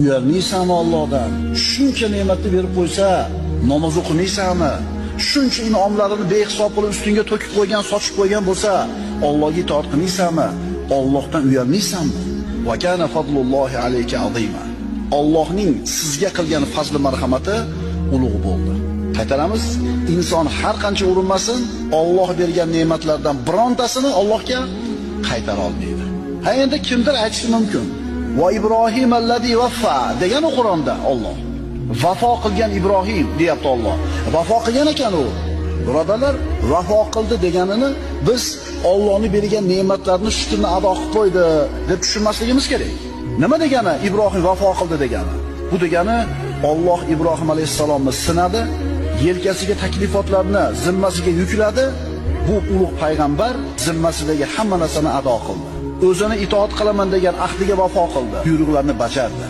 Uyalmaysanmi Allohdan? Shuncha ne'matni berib qo'ysa, namoz o'qimaysanmi? Shuncha in'omlarini behisob qilib ustingga to'kib qo'ygan, sochib qo'ygan bo'lsa, Allohga itoat qilmaysanmi? Allohdan uyalmaysanmi? Va kana fadlullohi alayka azima. Allohning sizga qilgan fazli marhamati ulug' bo'ldi. Qaytaramiz, inson har qancha urinmasin, Alloh bergan ne'matlardan birontasini Allohga qaytara olmaydi. Ha endi kimdir aytishi mumkin. Va Ibrohim allazi vaffa degan Qur'onda Alloh. Vafo qilgan Ibrohim deyapti Alloh. Vafo qilgan ekan u. Birodarlar, vafo qildi deganini biz Allohning bergan ne'matlarini shukrini ado qilib qo'ydi deb tushunmasligimiz kerak. Nima degani Ibrohim vafo qildi degani? Bu degani Alloh Ibrohim alayhisalomni sinadi, yelkasiga taklifotlarni zimmasiga yukladi. Bu ulug' payg'ambar zimmasidagi hamma narsani ado qildi. O'zini itoat qilaman degan ahdiga vafo qildi, buyruqlarni bajardi.